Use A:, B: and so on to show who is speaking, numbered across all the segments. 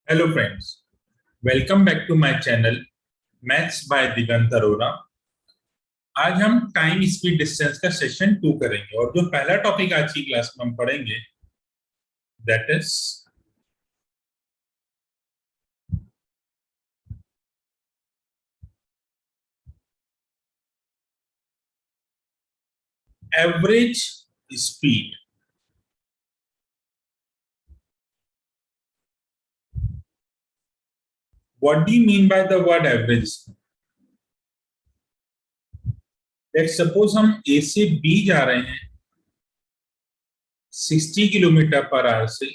A: Hello friends, welcome back to my channel maths by Digant Arora. आज हम time speed distance का session 2 करेंगे और जो पहला टॉपिक आज की क्लास में हम पढ़ेंगे that is average speed. What do you mean by the word average speed? Let's suppose हम ए से बी जा रहे हैं 60 किलोमीटर पर आवर से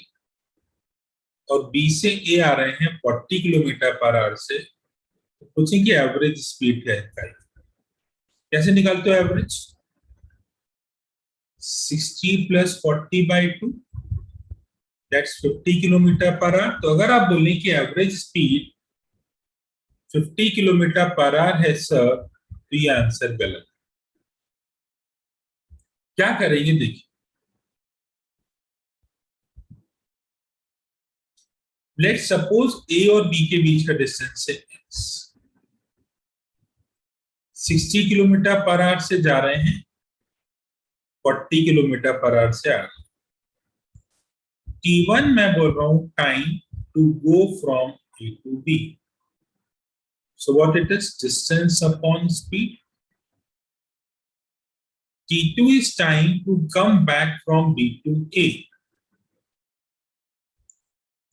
A: और बी से ए आ रहे हैं 40 किलोमीटर पर आवर से। तो पूछें कि एवरेज स्पीड क्या है? कैसे निकालते हो average? 60 plus 40 by 2 that's 50 kilometre per our. तो अगर आप बोलें कि average speed 50 kilometre per our है सर, तो ये आंसर गलत। क्या करेंगे देखिए, लेट सपोज ए और बी के बीच का डिस्टेंस है x। 60 किलोमीटर पर आवर से जा रहे हैं, 40 किलोमीटर पर आवर से आ रहे हैं। T1 मैं बोल रहा हूं time to go from A to B. So what it is? Distance upon speed. T2 is time to come back from B to A.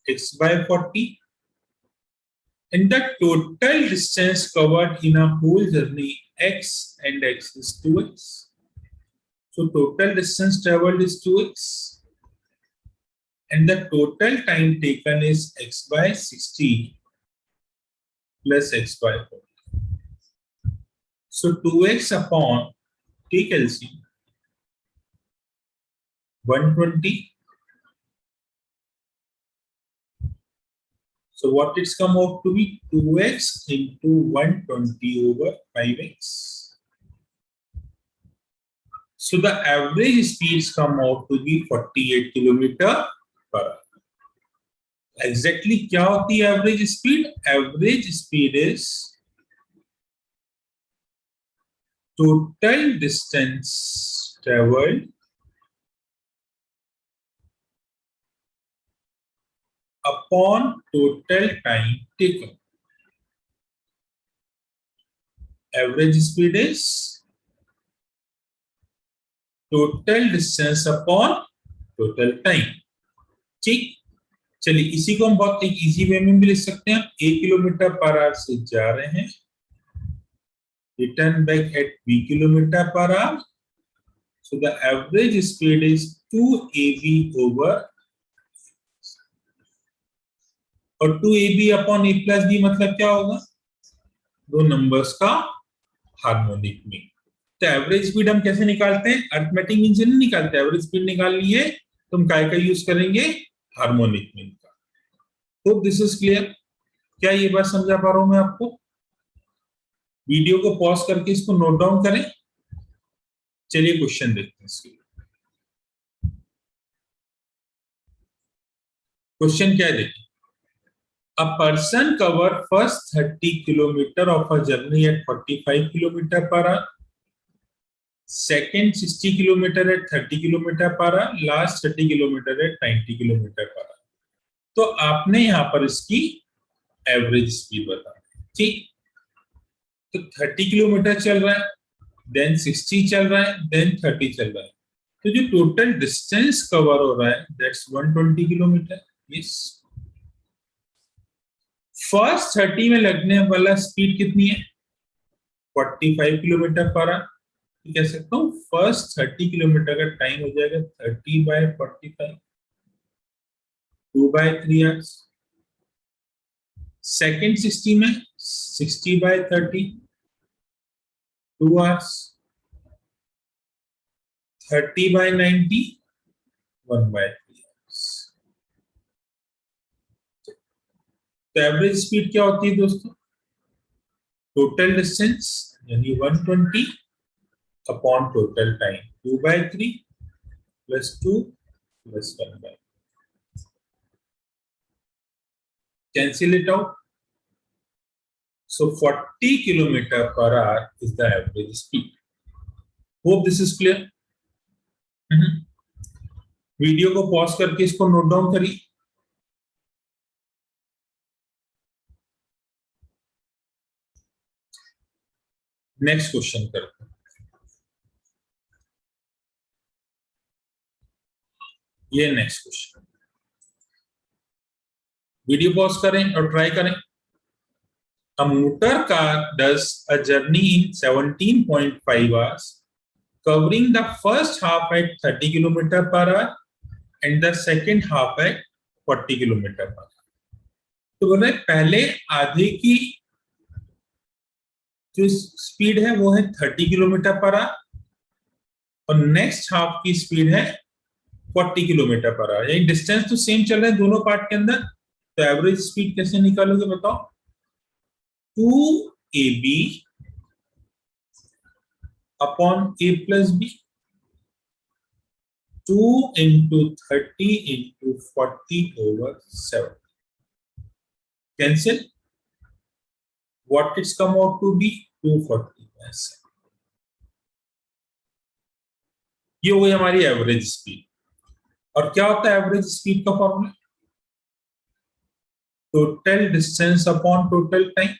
A: X by 40. And the total distance covered in a whole journey x and x is 2x. So total distance traveled is 2x. And the total time taken is x by 60 plus x by 40. So 2x upon, take LCM, 120. So what it's come out to be? 2x into 120 over 5x. So the average speeds come out to be 48 kilometer per hour. Exactly क्या होती है average speed? Average speed is total distance traveled upon total time taken. Average speed is total distance upon total time. ठीक, चलिए इसी को हम बहुत एक इजी वे में भी लिख सकते हैं। 1 किलोमीटर पर आवर से जा रहे हैं, return back at b kilometre per our. So the average speed is 2ab over, और 2ab upon a plus b मतलब क्या होगा? दो नंबर्स का हार्मोनिक मीन। तो एवरेज स्पीड हम कैसे निकालते हैं? अरिथमेटिक मीन से नहीं निकालते। एवरेज स्पीड निकालनी है तो हम काय का यूज करेंगे? हार्मोनिक मीन का। Hope this is clear. क्या ये बात समझा पा रहा हूं मैं आपको? वीडियो को पॉज करके इसको नोट डाउन करें। चलिए क्वेश्चन देखते हैं इसके। क्वेश्चन क्या है देखिए। A person cover first 30 kilometer of a journey at 45 kilometer per hour, second 60 kilometer at 30 kilometer per hour, last 30 kilometer at 90 kilometer per hour। तो आपने यहां पर इसकी एवरेज स्पीड बता, ठीक। तो 30 किलोमीटर चल रहा है, देन 60 चल रहा है, देन 30 चल रहा है। तो जो टोटल डिस्टेंस कवर हो रहा है दैट्स 120 किलोमीटर। यस, फर्स्ट 30 में लगने वाला स्पीड कितनी है? 45 किलोमीटर पर आवर। कह सकता हूँ फर्स्ट 30 किलोमीटर का टाइम हो जाएगा 30 बाय 45, 2 बाय 3 आवर्स। सेकेंड 60 में 60 by 30, 2 hours. 30 by 90, 1 by 3 hours. तो एवरेज स्पीड क्या होती है दोस्तों? टोटल डिस्टेंस यानी 120 upon total time, 2 by 3 plus 2 plus 1 by. cancel it out. So 40 kilometer per hour is the average speed. Hope this is clear. Video को pause करके इसको note down करिए. नेक्स्ट क्वेश्चन करते हैं. ये नेक्स्ट क्वेश्चन, वीडियो पॉज करें और try करें. A motor car does a journey in 17.5 hours, covering the first half at 30 km per hour and the second half at 40 km per hour. तो बोले पहले आधे की जो स्पीड है वो है 30 किलोमीटर पर आवर और नेक्स्ट हाफ की स्पीड है 40 किलोमीटर पर आवर. यानी डिस्टेंस तो सेम चल रहा है दोनों पार्ट के अंदर. तो एवरेज स्पीड कैसे निकालोगे बताओ. 2ab upon a plus b, 2 into 30 into 40 over 7. Cancel. What it's come out to be 240 by 7. ये हो गई हमारी एवरेज स्पीड. और क्या होता है एवरेज स्पीड का formula? Total distance upon total time.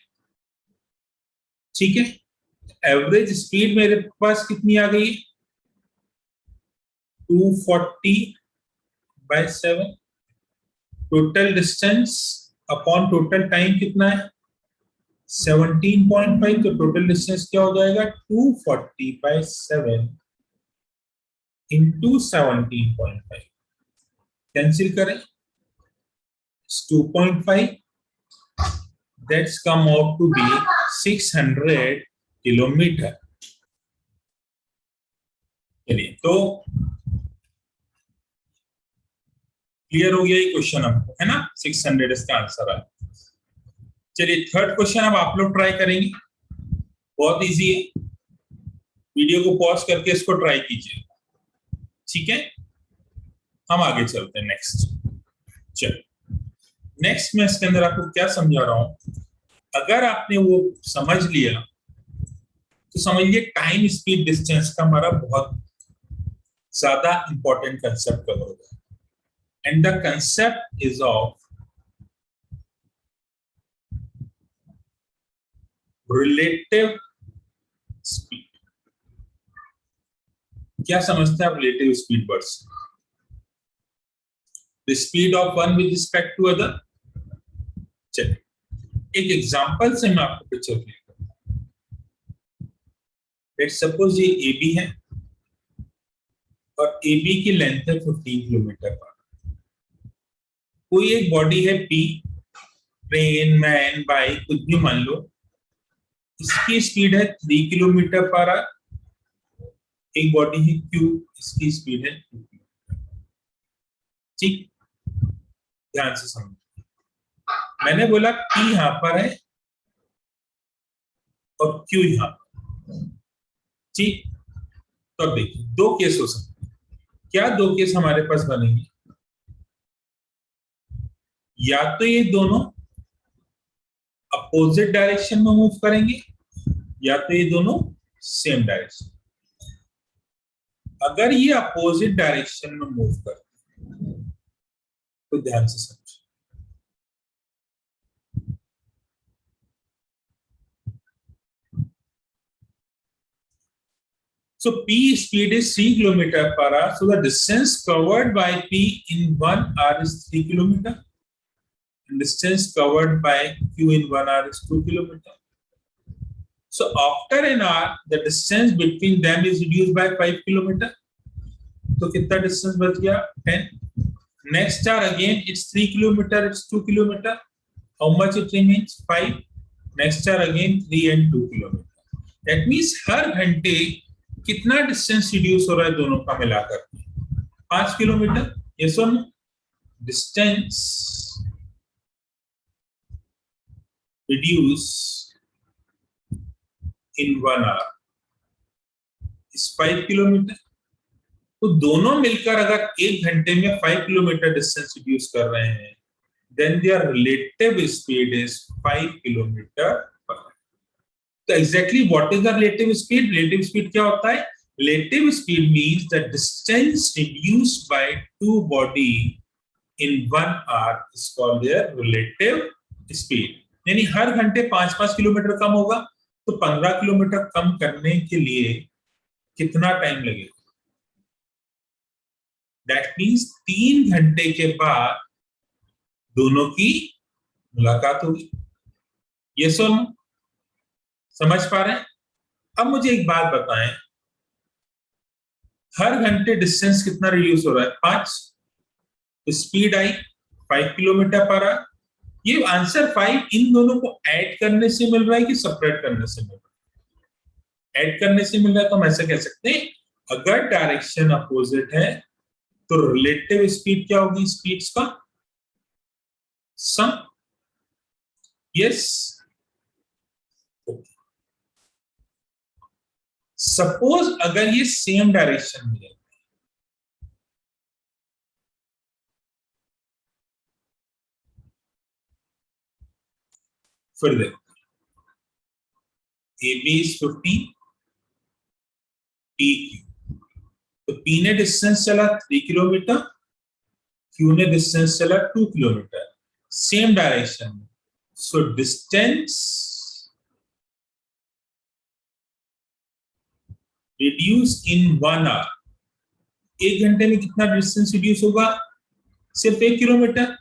A: ठीक है, एवरेज स्पीड मेरे पास कितनी आ गई? 240 by 7. Total distance upon total time कितना है? 17.5. तो टोटल डिस्टेंस क्या हो जाएगा? 240 by 7 into 17.5. कैंसिल करें. 2.5. That's come out to be 600 kilometre. चलिए, तो क्लियर हो गया ये क्वेश्चन आपको, है ना? 600 इसका आंसर है. चलिए थर्ड क्वेश्चन अब आप लोग ट्राई करेंगे. बहुत इजी है. वीडियो को पॉज करके इसको ट्राई कीजिए. ठीक है, हम आगे चलते हैं नेक्स्ट. चलिए नेक्स्ट मैं इसके अंदर आपको क्या समझा रहा हूं. अगर आपने वो समझ लिया तो समझिए टाइम स्पीड डिस्टेंस का हमारा बहुत ज्यादा इंपॉर्टेंट कंसेप्ट कवर हो गया. And the concept is of relative speed. क्या समझते हैं आप relative speed words? The speed of one with respect to other. चलिए एक एग्जांपल से मैं आपको पिक्चर क्लियर करता हूं. लेट्स सपोज ये AB है और AB की लेंथ है 15 किलोमीटर पर. कोई एक बॉडी है P, ट्रेन, मैन, बाइक, कुछ भी मान लो. इसकी स्पीड है 3 किलोमीटर पर आवर. एक बॉडी है Q, इसकी स्पीड है 2 किलोमीटर. ठीक, ध्यान से समझो. मैंने बोला P यहां पर है और Q यहां पर. ठीक, तो अब देखिए दो केस हो सकते हैं. क्या दो केस हमारे पास बनेंगे? या तो ये दोनों अपोजिट डायरेक्शन में मूव करेंगे या तो ये दोनों सेम डायरेक्शन. अगर ये अपोजिट डायरेक्शन में मूव करते हैं तो ध्यान से समझो. So P speed is 3 kilometer per hour. So the distance covered by P in 1 hour is 3 kilometer. And distance covered by Q in 1 hour is 2 kilometer. So after an hour, the distance between them is reduced by 5 kilometer. So कितना distance बच गया? 10. Next hour again, it's 3 kilometer. It's 2 kilometer. How much it remains? 5. Next hour again 3 and 2 kilometer. That means हर घंटे कितना distance reduce हो रहा है दोनों का मिलाकर? 5 किलोमीटर. ये सुन, डिस्टेंस रिड्यूस इन 1 आवर इस 5 किलोमीटर. तो दोनों मिलकर अगर एक घंटे में 5 किलोमीटर डिस्टेंस रिड्यूस कर रहे हैं, then their relative speed is 5 kilometre per our. तो exactly what is the relative speed? Relative speed क्या होता है? Relative speed means the distance reduced by two body in 1 hour is called their relative speed. यानी हर घंटे 5-5 kilometre कम होगा, तो 15 kilometre कम करने के लिए कितना टाइम लगेगा? That means 3 घंटे के बाद दोनों की मुलाकात होगी. Yes or no? समझ पा रहे हैं? अब मुझे एक बात बताएं, हर घंटे डिस्टेंस कितना रिड्यूस हो रहा है? 5. तो speed I 5 kilometre per our. ये आंसर 5 इन दोनों को ऐड करने से मिल रहा है कि सेपरेट करने से मिल रहा है? ऐड करने से मिल रहा है. तो हम ऐसे कह सकते हैं, अगर डायरेक्शन अपोजिट है तो रिलेटिव स्पीड क्या होगी स्पीड्स का? सम. यस. सपोज अगर ये सेम डायरेक्शन में है, फिर देखो AB is 15, PQ. तो P ने डिस्टेंस चला 3 किलोमीटर, Q ने डिस्टेंस चला 2 किलोमीटर, सेम डायरेक्शन में. So distance reduce in 1 hour. 1 घंटे में कितना डिस्टेंस रिड्यूस होगा? सिर्फ 1 किलोमीटर.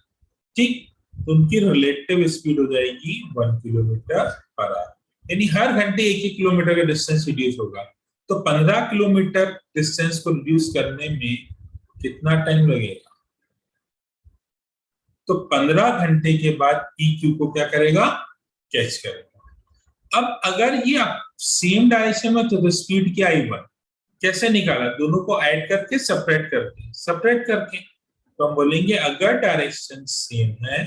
A: ठीक. तो उनकी रिलेटिव स्पीड हो जाएगी 1 किलोमीटर पर आवर. यानी हर घंटे 1-1 किलोमीटर का डिस्टेंस रिड्यूस होगा. तो 15 किलोमीटर डिस्टेंस को रिड्यूस करने में कितना टाइम लगेगा? तो 15 घंटे के बाद PQ को क्या करेगा? कैच करेगा. अब अगर ये सेम डायरेक्शन में तो स्पीड क्या आई 1. कैसे निकाला? दोनों को ऐड करके सेपरेट करके. तो हम बोलेंगे अगर डायरेक्शन सेम है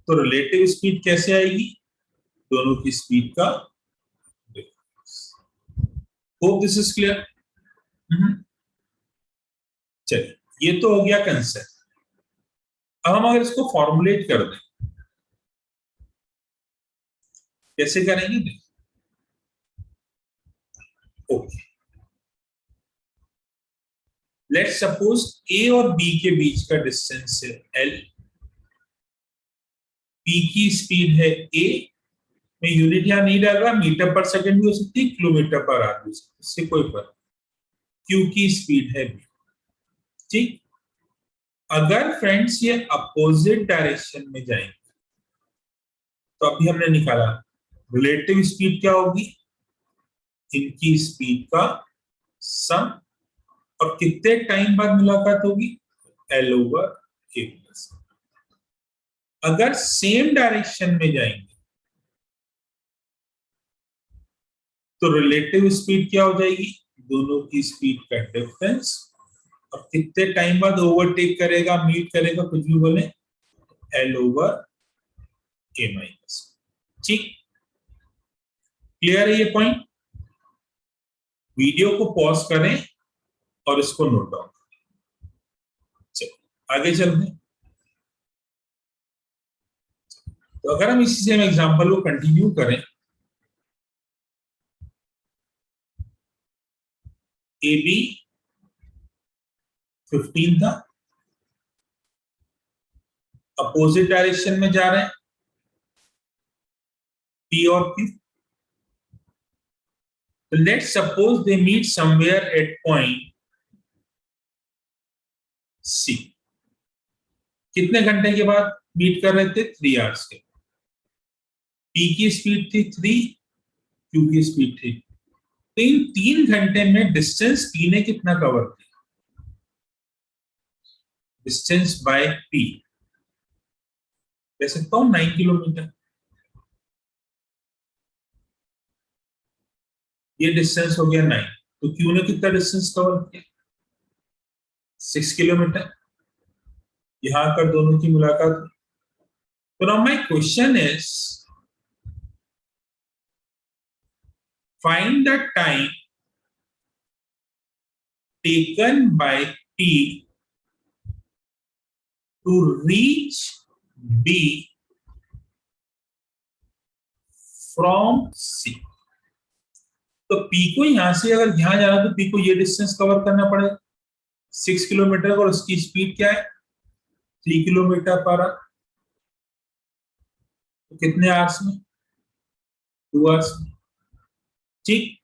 A: तो रिलेटिव स्पीड कैसे आएगी? दोनों की स्पीड का difference. Hope this is clear. चलिए, ये तो हो गया कंसेप्ट. अब हम अगर इसको फॉर्मुलेट कर दें, कैसे करेंगे? ओके, लेट्स सपोज A और B के बीच का डिस्टेंस है L. P की स्पीड है A. मैं यूनिट यहां नहीं डाल रहा, मीटर पर सेकंड भी हो सकती है, किलोमीटर पर आवर भी हो सकती है, इससे कोई फर्क. Q की स्पीड है B. ठीक. अगर फ्रेंड्स ये अपोजिट डायरेक्शन में जाएंगे तो अभी हमने निकाला रिलेटिव स्पीड क्या होगी? इनकी स्पीड का सम. और कितने टाइम बाद मुलाकात होगी? L/A+. अगर सेम डायरेक्शन में जाएंगे तो रिलेटिव स्पीड क्या हो जाएगी? दोनों की स्पीड का डिफरेंस. और कितने टाइम बाद ओवरटेक करेगा, मीट करेगा, कुछ भी बोले, L/A-. ठीक. क्लियर है ये पॉइंट? वीडियो को पॉज करें और इसको नोट डाउन करें. चलिए आगे चलते हैं. तो अगर हम इसी सेम एग्जांपल को कंटिन्यू करें, AB 15 था, अपोजिट डायरेक्शन में जा रहे हैं P और Q. Let's suppose they meet somewhere at point C. कितने घंटे के बाद मीट कर रहे थे? 3 आवर्स के. P की स्पीड थी 3, Q की स्पीड थी. तो इन 3 घंटे में डिस्टेंस P ने कितना कवर किया? डिस्टेंस बाय P कह सकता हूं 9 किलोमीटर. ये डिस्टेंस हो गया 9. तो Q ने कितना डिस्टेंस कवर किया? 6 किलोमीटर. यहां आकर दोनों की मुलाकात हुई. तो now my question is find the time taken by P to reach B from C. तो पी को यहां से अगर यहां जाना तो पी को ये डिस्टेंस कवर करना पड़ेगा 6 किलोमीटर, और उसकी स्पीड क्या है 3 किलोमीटर पर आवर। तो कितने आवर्स में 2 आवर्स में। ठीक,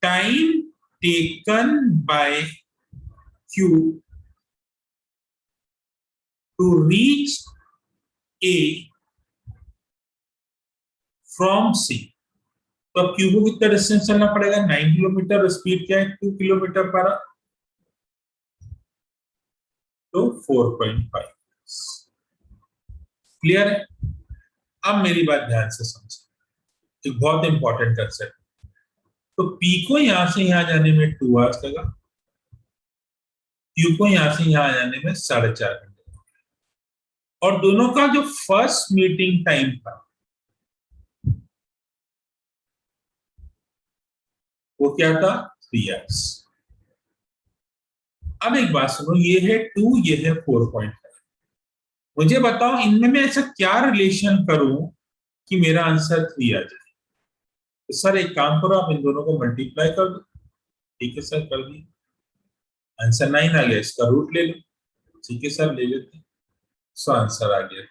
A: time taken by Q to reach A from C. तो अब क्यू को कितना डिस्टेंस चलना पड़ेगा 9 किलोमीटर, और स्पीड क्या है 2 किलोमीटर पर आवर, तो 4.5। क्लियर है? अब मेरी बात ध्यान से समझो, एक बहुत इंपॉर्टेंट कंसेप्ट। तो P को यहां से यहां जाने में 2 आवर्स लगा, Q को यहां से यहां जाने में 4.5 घंटे, और दोनों का जो फर्स्ट मीटिंग टाइम था वो क्या था 3 आवर्स। अब एक बात सुनो, ये है 2, ये है 4.5। मुझे बताओ इनमें मैं ऐसा क्या रिलेशन करूं कि मेरा आंसर 3 आ जाए। तो सर एक काम करो, आप इन दोनों को मल्टीप्लाई कर दो। ठीक है सर, कर दिया, आंसर 9 आ गया, इसका रूट ले लो। ठीक है सर, ले लेते हैं, सो आंसर आ गया।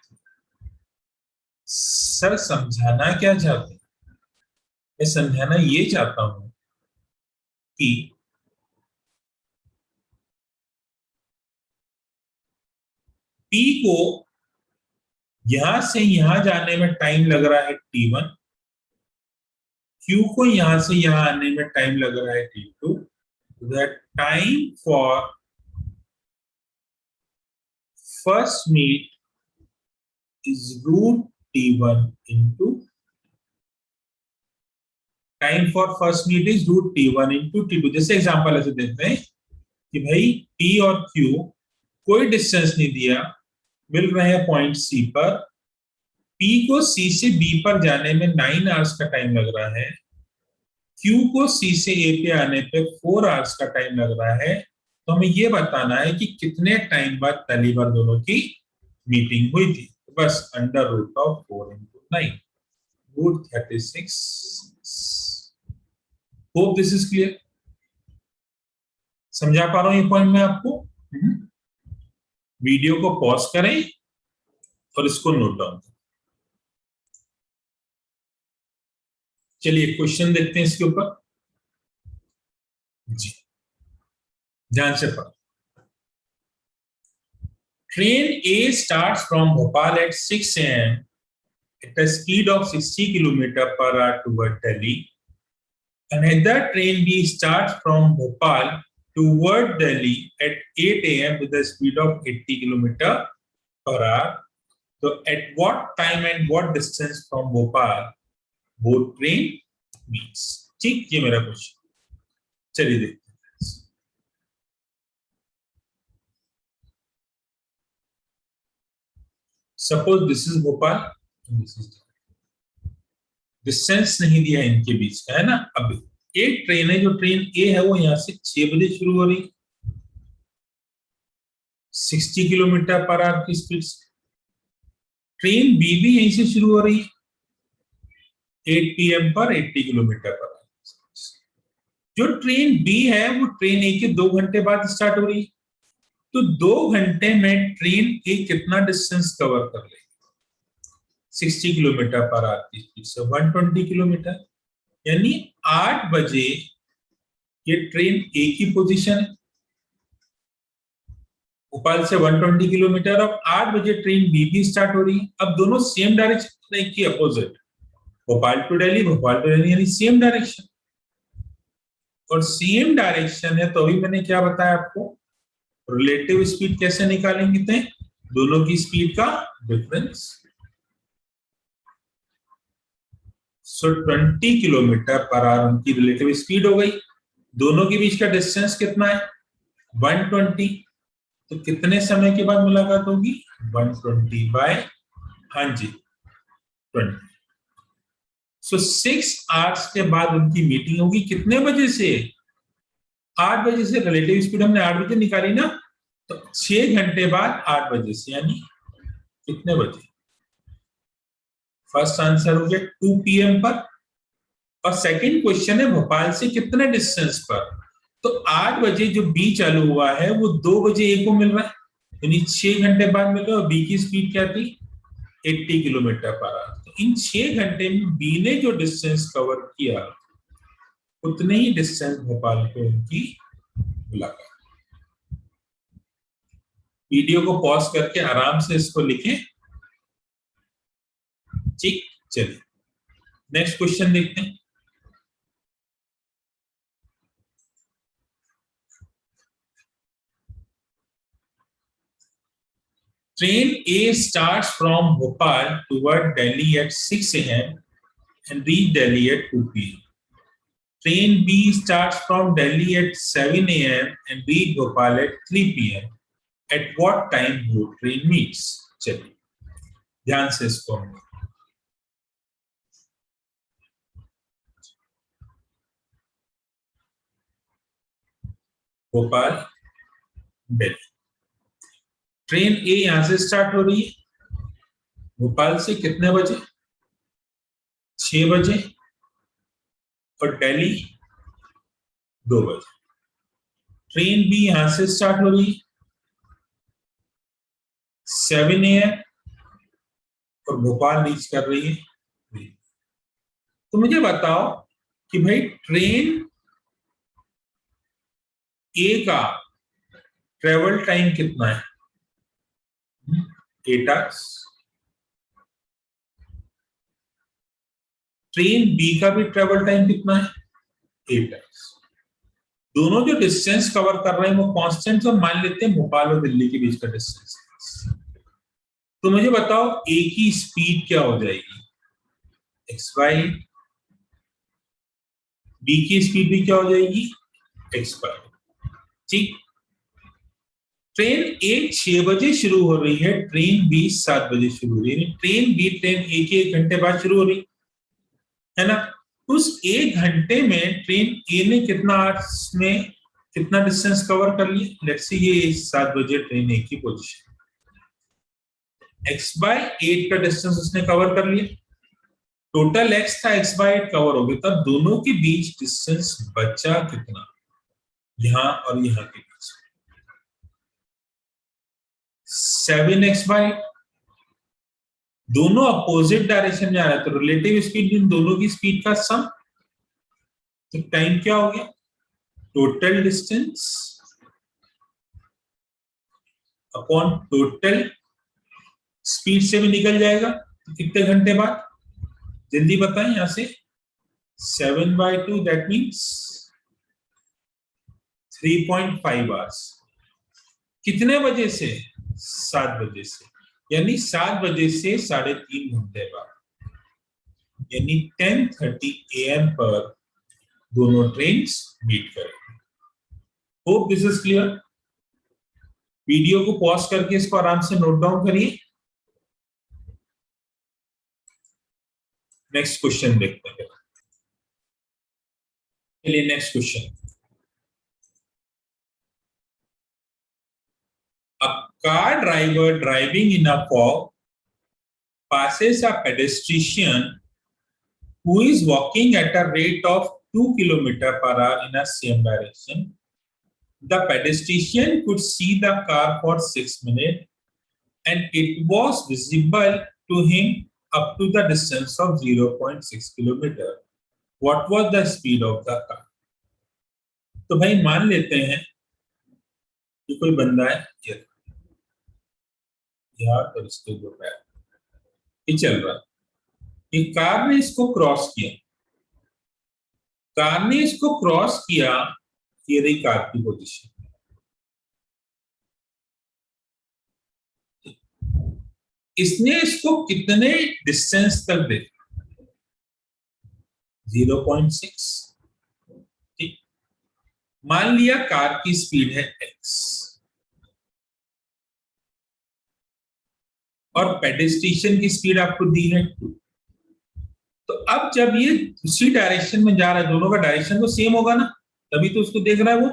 A: सर समझाना क्या चाहते हैं? मैं समझाना ये चाहता हूं कि P को यहां से यहां जाने में टाइम लग रहा है T1, Q को यहां से यहां आने में टाइम लग रहा है T2। The time for first meet is root T1 into time for first meet is root T1 into T2। जैसे एग्जांपल ऐसे देते हैं कि भाई P और Q कोई डिस्टेंस नहीं दिया, मिल रहे हैं पॉइंट C पर। P को C से B पर जाने में 9 आवर्स का टाइम लग रहा है, Q को C से A पे आने पे 4 आवर्स का टाइम लग रहा है। तो हमें ये बताना है कि कितने टाइम बाद पहली बार दोनों की मीटिंग हुई थी। तो बस under root of 4 into 9, root 36। Hope this is clear. समझा पा रहा हूं ये पॉइंट मैं आपको? वीडियो को पॉज करें और इसको नोट डाउन करें। चलिए क्वेश्चन देखते हैं इसके ऊपर जी, ध्यान से पढ़ो। Train A starts from Bhopal at 6 a.m. at a speed of 60 km per hour toward Delhi. Another train B starts from Bhopal toward Delhi at 8 a.m. with a speed of 80 km per hour. So at what time and what distance from Bhopal both train meets? ठीक, ये मेरा question. चलिए देखते हैं। Suppose this is Bhopal, this is distance नहीं दिया इनके बीच का, है ना। अब एक ट्रेन है, जो ट्रेन ए है वो यहां से 6 बजे शुरू हो रही, 60 किलोमीटर पर आवर की स्पीड से। ट्रेन बी भी यहीं से शुरू हो रही है 8 PM पर 80 किलोमीटर पर आवर। जो ट्रेन बी है वो ट्रेन ए के 2 घंटे बाद स्टार्ट हो रही है। तो 2 घंटे में ट्रेन ए कितना डिस्टेंस कवर कर लेगी 60 किलोमीटर पर आवर की स्पीड से, 120 किलोमीटर। यानी 8 बजे ये ट्रेन ए की पोजीशन है भोपाल से 120 किलोमीटर। अब 8 बजे ट्रेन बी भी स्टार्ट हो रही है। अब दोनों सेम डायरेक्शन, एक ही opposite, Bhopal to Delhi, Bhopal to Delhi, यानी सेम डायरेक्शन। और सेम डायरेक्शन है तो अभी मैंने क्या बताया आपको, रिलेटिव स्पीड कैसे निकालेंगे थे, दोनों की स्पीड का difference. So 20 kilometre per our उनकी रिलेटिव स्पीड हो गई। दोनों के बीच का डिस्टेंस कितना है 120। तो कितने समय के बाद मुलाकात होगी 120 बाय, हाँ जी 20। सो 6 आवर्स के बाद उनकी मीटिंग होगी। कितने बजे से 8 बजे से। रिलेटिव स्पीड हमने 8 बजे निकाली ना, तो 6 घंटे बाद 8 बजे से, यानी कितने बजे? फर्स्ट आंसर हो गया 2 PM पर। और सेकंड क्वेश्चन है भोपाल से कितने डिस्टेंस पर। तो 8 बजे जो बी चालू हुआ है वो 2 बजे ए को मिल रहा है, यानी 6 घंटे बाद मिल रहा है। और बी की स्पीड क्या थी? 80 किलोमीटर पर आवर। तो इन 6 घंटे में बी ने जो डिस्टेंस कवर किया उतने ही डिस्टेंस भोपाल पे उनकी मुलाकात। वीडियो को पॉज करके आराम से इसको लिखें। ठीक, चलिए नेक्स्ट क्वेश्चन देखते हैं। Train A starts from Bhopal toward Delhi at 6 a.m. and reach Delhi at 2 p.m. Train B starts from Delhi at 7 a.m. and reach Bhopal at 3 p.m. At what time both train meets? चलिए ध्यान से इसको Bhopal Delhi. Train ए यहां से start हो रही है भोपाल से कितने बजे? 6 बजे। और दिल्ली 2 बजे। ट्रेन बी यहां से स्टार्ट हो रही है 7 AM और भोपाल रीच कर रही है 3। तो मुझे बताओ कि भाई ट्रेन ए का ट्रेवल टाइम कितना है? 8 आवर्स। ट्रेन बी का भी ट्रेवल टाइम कितना है? 8 आवर्स। दोनों जो डिस्टेंस कवर कर रहे हैं वो कांस्टेंट और मान लेते हैं भोपाल और दिल्ली के बीच का डिस्टेंस। तो मुझे बताओ ए की स्पीड क्या हो जाएगी? X Y. बी की स्पीड भी क्या हो जाएगी? X Y. ठीक। ट्रेन ए 6 बजे शुरू हो रही है, ट्रेन बी 7 बजे शुरू हो रही है। ट्रेन बी ट्रेन ए के 1 घंटे बाद शुरू हो रही है ना। उस 1 घंटे में ट्रेन ए ने कितना आवर्स में कितना डिस्टेंस कवर कर लिया? लेट्स सी ये 7 बजे ट्रेन ए की पोजीशन, x बाय 8 का डिस्टेंस उसने कवर कर लिया। टोटल x था, x बाय 8 कवर हो गया। तब दोनों के बीच डिस्टेंस बचा कितना? यहां और यहां के बीच 7x बाय 8। दोनों अपोजिट डायरेक्शन में आ रहा है तो रिलेटिव स्पीड इन दोनों की स्पीड का सम। तो टाइम क्या हो गया? Total distance upon total speed से भी निकल जाएगा। तो कितने घंटे बाद? जल्दी बताएं यहां से। 7/2 दैट मीन्स 3.5 आवर्स। कितने बजे से? 7 बजे से, यानी 7 बजे से 3.5 घंटे बाद, यानी 10:30 AM पर दोनों ट्रेन मीट करेंगे। Hope this is clear. Video को पॉज करके इसको आराम से नोट डाउन करिए। नेक्स्ट क्वेश्चन देखते हैं। चलिए next question. A car driver driving in a fog passes a pedestrian who is walking at a rate of 2 km/h in a same direction. The pedestrian could see the car for 6 minutes and it was visible to him up to the distance of 0.6 km. What was the speed of the car? तो भाई मान लेते हैं कि कोई बंदा है यार, और इसके दो पैर, ये चल रहा है, ये कार ने इसको क्रॉस किया। कार ने इसको क्रॉस किया, ये रही कार की पोजीशन। इसने इसको कितने डिस्टेंस तक देखा? 0.6। ठीक। मान लिया कार की स्पीड है x और पेडेस्ट्रियन की स्पीड आपको दी है 2। तो अब जब ये उसी डायरेक्शन में जा रहा है, दोनों का डायरेक्शन तो सेम होगा ना, तभी तो उसको देख रहा है वो।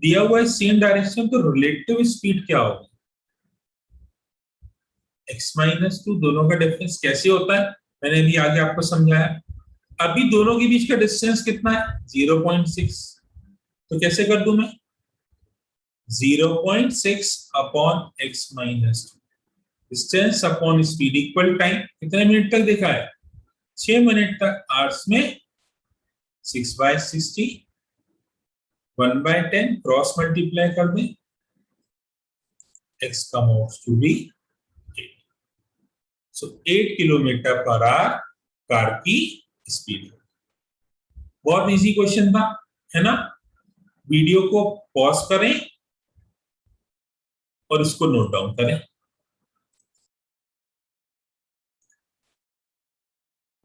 A: दिया हुआ है सेम डायरेक्शन, तो रिलेटिव स्पीड क्या होगी? x-2, दोनों का डिफरेंस कैसे होता है मैंने भी आगे आपको समझाया। अभी दोनों के बीच का डिस्टेंस कितना है? 0.6। तो कैसे कर दूं मैं? 0.6 upon x-2, distance upon speed equal time. कितने मिनट तक देखा है? 6 मिनट तक। आवर्स में 6/60, 1/10 क्रॉस मल्टीप्लाई कर दें, x come out to be 8। So 8 kilometre per hour car की स्पीड। बहुत इजी क्वेश्चन था, है ना? वीडियो को पॉज करें और इसको नोट डाउन करें।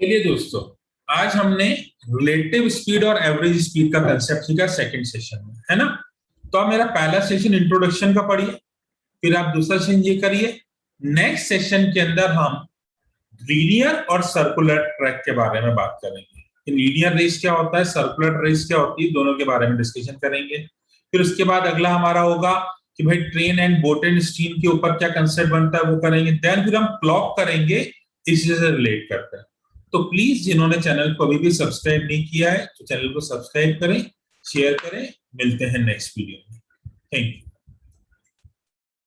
A: चलिए दोस्तों, आज हमने रिलेटिव स्पीड और एवरेज स्पीड का कंसेप्ट सीखा सेकंड सेशन में, है ना? तो आप मेरा पहला सेशन इंट्रोडक्शन का पढ़िए, फिर आप दूसरा सेशन ये करिए। नेक्स्ट सेशन के अंदर हम लीनियर और सर्कुलर ट्रैक के बारे में बात करेंगे। लीनियर रेस क्या होता है, सर्कुलर रेस क्या होती है, दोनों के बारे में डिस्कशन करेंगे। फिर उसके बाद अगला हमारा होगा कि भाई train and boat and steam के ऊपर क्या कंसेप्ट बनता है, वो करेंगे। देन फिर हम क्लॉक करेंगे, इसी से रिलेट करते हैं। तो प्लीज जिन्होंने चैनल को अभी भी सब्सक्राइब नहीं किया है, तो चैनल को सब्सक्राइब करें, शेयर करें। मिलते हैं नेक्स्ट वीडियो में। Thank you.